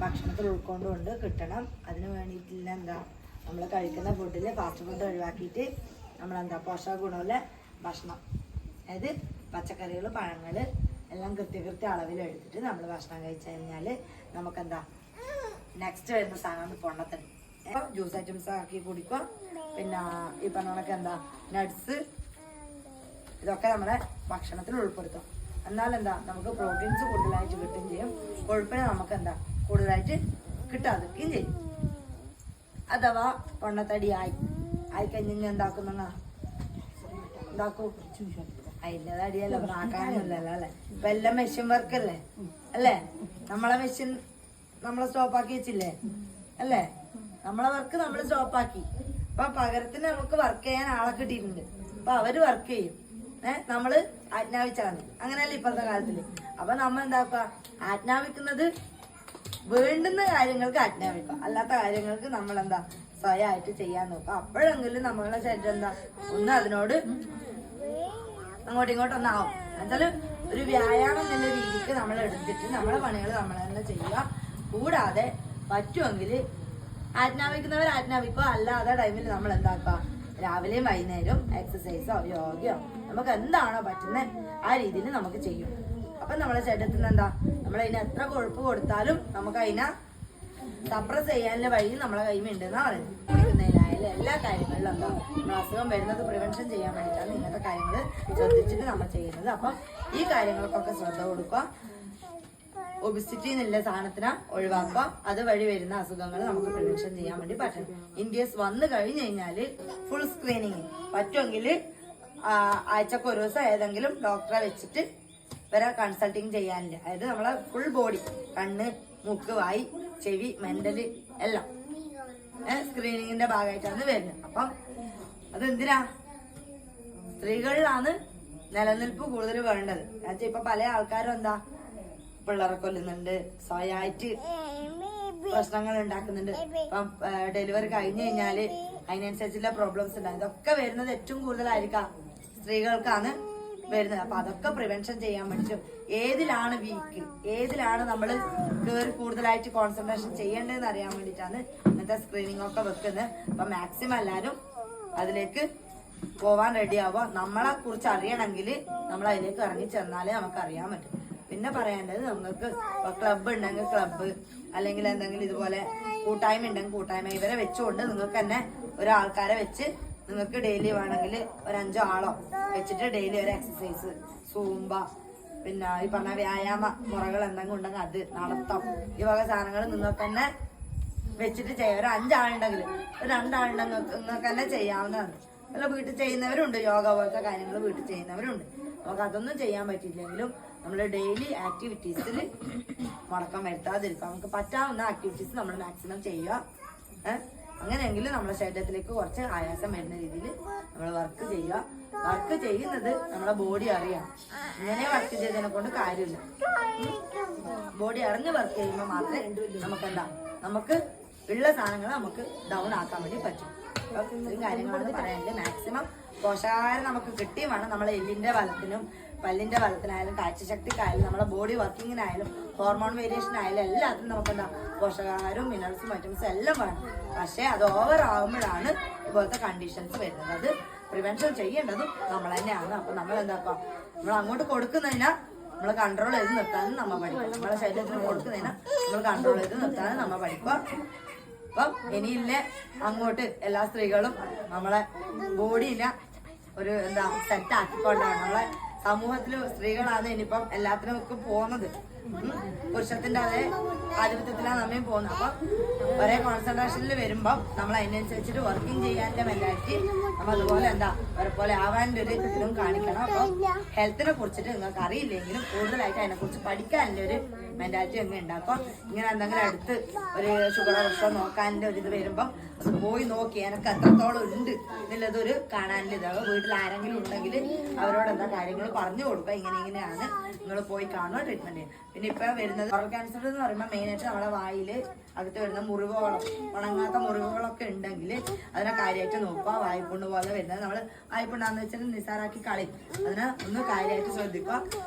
ഭക്ഷണത്തിൽ ഉൾക്കൊണ്ടുകൊണ്ട് കിട്ടണം. അതിന് വേണ്ടിയിട്ടില്ല എന്താ നമ്മൾ കഴിക്കുന്ന ഫുഡിൽ ഫാസ്റ്റ് ഫുഡ് ഒഴിവാക്കിയിട്ട് നമ്മളെന്താ പോഷക ഗുണമുള്ള ഭക്ഷണം, അതായത് പച്ചക്കറികൾ, പഴങ്ങൾ എല്ലാം കൃത്യ അളവിൽ എടുത്തിട്ട് നമ്മൾ ഭക്ഷണം കഴിച്ചു കഴിഞ്ഞാൽ നമുക്കെന്താ നെക്സ്റ്റ് വരുന്ന സാധനം പൊണ്ണത്തടി. ജ്യൂസ് ഐറ്റംസ് ആക്കി കുടിക്കുക. പിന്നെ ഈ പറഞ്ഞൊക്കെ എന്താ നട്ട്സ്, ഇതൊക്കെ നമ്മുടെ ഭക്ഷണത്തിൽ ഉൾപ്പെടുത്തും. എന്നാലെന്താ നമുക്ക് പ്രോട്ടീൻസ് കൂടുതലായിട്ട് കിട്ടുകയും ചെയ്യും, കൊഴുപ്പിനെ നമുക്ക് എന്താ കൂടുതലായിട്ട് കിട്ടാതിരിക്കുകയും ചെയ്യും. അഥവാ പൊണ്ണത്തടി ആയിക്കഴിഞ്ഞ് എന്താക്കുന്ന എന്താക്കൂ, അതിൻ്റെ അടിയല്ലോ ആക്കാനൊന്നുമില്ലല്ലോ അല്ലേ. ഇപ്പൊ എല്ലാം മെഷീൻ വർക്കല്ലേ അല്ലേ. നമ്മളെ മെഷീൻ നമ്മളെ സ്റ്റോപ്പാക്കി വെച്ചില്ലേ അല്ലേ. നമ്മളെ വർക്ക് നമ്മൾ സ്റ്റോപ്പാക്കി. അപ്പൊ പകരത്തിന് നമുക്ക് വർക്ക് ചെയ്യാൻ ആളെ കിട്ടിയിട്ടുണ്ട്. അപ്പൊ അവര് വർക്ക് ചെയ്യും, നമ്മള് ആജ്ഞാപിച്ചാണ്. അങ്ങനെയല്ലേ ഇപ്പോഴത്തെ കാലത്തില്. അപ്പൊ നമ്മ എന്താക്കുക, ആജ്ഞാപിക്കുന്നത് വേണ്ടുന്ന കാര്യങ്ങൾക്ക് ആജ്ഞാപിക്കുക, അല്ലാത്ത കാര്യങ്ങൾക്ക് നമ്മളെന്താ സ്വയമായിട്ട് ചെയ്യാൻ നോക്കുക. അപ്പോഴെങ്കിലും നമ്മളെ ശരീരം എന്താ ഒന്ന് അതിനോട് അങ്ങോട്ടും ഇങ്ങോട്ടൊന്നാവും. എന്നുവെച്ചാല് ഒരു വ്യായാമം എന്ന രീതിക്ക് നമ്മൾ എടുത്തിട്ട് നമ്മളെ പണികൾ നമ്മൾ തന്നെ ചെയ്യുക. കൂടാതെ പറ്റുമെങ്കിൽ ആജ്ഞാപിക്കുന്നവർ ആജ്ഞാപിക്കുക, അല്ലാതെ ടൈമിൽ നമ്മൾ എന്താക്കുക, രാവിലെയും വൈകുന്നേരം എക്സസൈസോ യോഗയോ നമുക്ക് എന്താണോ പറ്റുന്നത് ആ രീതിയിൽ നമുക്ക് ചെയ്യും. അപ്പൊ നമ്മളെ ശരീരത്തിൽ നിന്ന് എന്താ നമ്മളതിന് എത്ര കൊഴുപ്പ് കൊടുത്താലും നമുക്ക് അതിനെ സപ്രസ് ചെയ്യാനുള്ള വഴി നമ്മളെ കൈമുണ്ടെന്നാ പറയുന്നത്. കുടിക്കുന്നതിനായാലും എല്ലാ കാര്യങ്ങളിലും എന്താ നമ്മൾ അസുഖം വരുന്നത് പ്രിവെൻഷൻ ചെയ്യാൻ വേണ്ടിയിട്ടാണ് ഇങ്ങനത്തെ കാര്യങ്ങൾ ശ്രദ്ധിച്ചിട്ട് നമ്മൾ ചെയ്യുന്നത്. അപ്പം ഈ കാര്യങ്ങൾക്കൊക്കെ ശ്രദ്ധ കൊടുക്കുക. ഒബിസിറ്റി എന്നുള്ള സാധനത്തിനെ ഒഴിവാക്കുക. അതുവഴി വരുന്ന അസുഖങ്ങൾ നമുക്ക് പ്രിവെൻഷൻ ചെയ്യാൻ വേണ്ടി പറ്റണം. ഇന്ത്യസ് വന്നു കഴിഞ്ഞു കഴിഞ്ഞാൽ ഫുൾ സ്ക്രീനിങ് പറ്റുമെങ്കിൽ ആഴ്ചക്ക് ഒരു ദിവസം ഏതെങ്കിലും ഡോക്ടറെ വെച്ചിട്ട് വരെ കൺസൾട്ടിങ് ചെയ്യാനില്ല. അതായത് നമ്മളെ ഫുൾ ബോഡി, കണ്ണ്, മൂക്ക്, വായി, ചെവി, മെന്റല് എല്ലാം സ്ക്രീനിങ്ങിന്റെ ഭാഗമായിട്ടാണ് വരുന്നത്. അപ്പം അതെന്തിനാ, സ്ത്രീകളിലാണ് നിലനിൽപ്പ് കൂടുതൽ വേണ്ടത്. എന്നുവെച്ചാൽ ഇപ്പൊ പല ആൾക്കാരും എന്താ പിള്ളേരെ കൊല്ലുന്നുണ്ട്, സ്വയമായിട്ട് പ്രശ്നങ്ങൾ ഉണ്ടാക്കുന്നുണ്ട്. ഇപ്പം ഡെലിവറി കഴിഞ്ഞു കഴിഞ്ഞാല് അതിനനുസരിച്ചുള്ള പ്രോബ്ലംസ് ഉണ്ടാകും. ഇതൊക്കെ വരുന്നത് ഏറ്റവും കൂടുതലായിരിക്കാം സ്ത്രീകൾക്കാണ് വരുന്നത്. അപ്പൊ അതൊക്കെ പ്രിവെൻഷൻ ചെയ്യാൻ വേണ്ടിയിട്ടും ഏതിലാണ് വീക്ക്, ഏതിലാണ് നമ്മൾ കൂടുതലായിട്ട് കോൺസെൻട്രേഷൻ ചെയ്യേണ്ടതെന്ന് അറിയാൻ വേണ്ടിയിട്ടാണ് ഇങ്ങനത്തെ സ്ക്രീനിങ് ഒക്കെ വെക്കുന്നത്. അപ്പൊ മാക്സിമം എല്ലാവരും അതിലേക്ക് പോവാൻ റെഡി ആവുക. നമ്മളെ കുറിച്ച് അറിയണമെങ്കിൽ നമ്മൾ അതിലേക്ക് ഇറങ്ങി ചെന്നാലേ നമുക്ക് അറിയാൻ പറ്റും. പിന്നെ പറയേണ്ടത്, നിങ്ങൾക്ക് ക്ലബ്ബ് ഉണ്ടെങ്കിൽ ക്ലബ്ബ്, അല്ലെങ്കിൽ എന്തെങ്കിലും ഇതുപോലെ കൂട്ടായ്മ ഉണ്ടെങ്കിൽ കൂട്ടായ്മ, ഇവരെ വെച്ചുകൊണ്ട് നിങ്ങൾക്ക് തന്നെ ഒരാൾക്കാരെ വെച്ച് നിങ്ങൾക്ക് ഡെയിലി വേണമെങ്കിൽ ഒരു 5 ആളോ വെച്ചിട്ട് ഡെയിലി ഒരു എക്സസൈസ്, സൂംബ, പിന്നെ ഈ പറഞ്ഞ വ്യായാമ മുറകൾ എന്തെങ്കിലും ഉണ്ടെങ്കിൽ അത്, നടത്തം, ഈ വക സാധനങ്ങൾ നിങ്ങൾക്ക് തന്നെ വെച്ചിട്ട് ചെയ്യാം. ഒരു 5 ആളുണ്ടെങ്കിൽ, ഒരു 2 ആളുണ്ടെങ്കിൽ നിങ്ങൾക്ക് തന്നെ ചെയ്യാവുന്നതാണ്. അല്ല വീട്ടിൽ ചെയ്യുന്നവരുണ്ട്, യോഗ പോലത്തെ കാര്യങ്ങൾ വീട്ടിൽ ചെയ്യുന്നവരുണ്ട്. നമുക്ക് അതൊന്നും ചെയ്യാൻ പറ്റിയില്ലെങ്കിലും നമ്മൾ ഡെയിലി ആക്ടിവിറ്റീസിൽ മുടക്കം വരുത്താതിരിക്കുക. നമുക്ക് പറ്റാവുന്ന ആക്ടിവിറ്റീസ് നമ്മൾ മാക്സിമം ചെയ്യുക. അങ്ങനെയെങ്കിലും നമ്മുടെ ശരീരത്തിലേക്ക് കുറച്ച് ആയാസം വരുന്ന രീതിയിൽ നമ്മൾ വർക്ക് ചെയ്യുക. വർക്ക് ചെയ്യുന്നത് നമ്മളെ ബോഡി അറിയാം. ഇങ്ങനെ വർക്ക് ചെയ്തതിനെ കൊണ്ട് കാര്യമില്ല. ബോഡി അറിഞ്ഞ് വർക്ക് ചെയ്യുമ്പോൾ മാത്രമേ നമുക്കെന്താ നമുക്ക് ഉള്ള സാധനങ്ങൾ നമുക്ക് ഡൗൺ ആക്കാൻ വേണ്ടി പറ്റും. ഇത്രയും കാര്യങ്ങളാണ് പറയാനുള്ളത്. മാക്സിമം പോഷകാഹാരം നമുക്ക് കിട്ടിയും വേണം. നമ്മളെ എല്ലിന്റെ ബലത്തിനും പല്ലിന്റെ ബലത്തിനായാലും കാഴ്ചശക്തിക്കായാലും നമ്മളെ ബോഡി വർക്കിങ്ങിനായാലും ഹോർമോൺ വേരിയേഷൻ ആയാലും എല്ലാത്തിനും നമുക്കെന്താ പോഷകാഹാരവും മിനറൽസും ഐറ്റംസും എല്ലാം വേണം. പക്ഷെ അത് ഓവർ ആകുമ്പോഴാണ് ഇതുപോലത്തെ കണ്ടീഷൻസ് വരുന്നത്. അത് പ്രിവെൻഷൻ ചെയ്യേണ്ടതും നമ്മൾ തന്നെയാണ്. അപ്പൊ നമ്മൾ എന്താക്കാം, നമ്മൾ അങ്ങോട്ട് കൊടുക്കുന്നതിനാ നമ്മൾ കൺട്രോൾ ചെയ്ത് നിർത്താനും നമ്മൾ പഠിക്കും. നമ്മളെ ശരീരത്തിന് കൊടുക്കുന്നതിനാ നമ്മൾ കൺട്രോൾ ചെയ്ത് നിർത്താനും നമ്മൾ പഠിക്കുക. അപ്പം ഇനിയില്ല അങ്ങോട്ട് എല്ലാ സ്ത്രീകളും നമ്മളെ ബോഡിയില്ല ഒരു എന്താ സെറ്റ് ആക്കിക്കൊണ്ടാണ് നമ്മളെ സമൂഹത്തില് സ്ത്രീകളാണ് ഇനിയിപ്പം എല്ലാത്തിനും ഒക്കെ പോകുന്നത്. പുരുഷത്തിന്റെ അതേ ആധിപത്യത്തിലാണ് നമ്മയും പോകുന്നത്. അപ്പം ഒരേ കോൺസെൻട്രേഷനിൽ വരുമ്പം നമ്മൾ അതിനനുസരിച്ചിട്ട് വർക്കിംഗ് ചെയ്യാൻ്റെ മെന്റാലിറ്റി നമ്മൾ അതുപോലെ എന്താ ഒരേ പോലെ ആവാൻ്റെ ഒരു ഇതും കാണിക്കണം. അപ്പം ഹെൽത്തിനെ കുറിച്ചിട്ട് നിങ്ങൾക്ക് അറിയില്ലെങ്കിലും കൂടുതലായിട്ട് അതിനെക്കുറിച്ച് പഠിക്കാനുള്ള ഒരു മെന്റാലിറ്റി എങ്ങനെ ഉണ്ടാക്കും. ഇങ്ങനെ എന്തെങ്കിലും അടുത്ത് ഒരു ഷുഗർ പ്രഷർ നോക്കാൻ്റെ ഒരു ഇത് വരുമ്പം അത് പോയി നോക്കി എനിക്ക് എത്രത്തോളം ഉണ്ട് എന്നുള്ളതൊരു കാണാനുള്ള ഇതാകും. വീട്ടിൽ ആരെങ്കിലും ഉണ്ടെങ്കിൽ അവരോട് എന്താ കാര്യങ്ങൾ പറഞ്ഞു കൊടുക്കുക. ഇങ്ങനെയാണ് നിങ്ങൾ പോയി കാണുക, ട്രീറ്റ്മെന്റ് ചെയ്യുക. പിന്നെ ഇപ്പൊ വരുന്നത് ഓറൽ ക്യാൻസർ എന്ന് പറയുമ്പോൾ മെയിനായിട്ട് നമ്മുടെ വായില് അകത്ത് വരുന്ന മുറിവുകളോ ഉണങ്ങാത്ത മുറിവുകളൊക്കെ ഉണ്ടെങ്കിൽ അതിനെ കാര്യമായിട്ട് നോക്കുക. വായ്പുണ്ണ് പോലെ വരുന്നത് നമ്മൾ വായ്പുണ്ണാന്ന് വെച്ചാൽ നിസ്സാറാക്കി കളയും. അതിനെ ഒന്ന് കാര്യമായിട്ട് ശ്രദ്ധിക്കുക.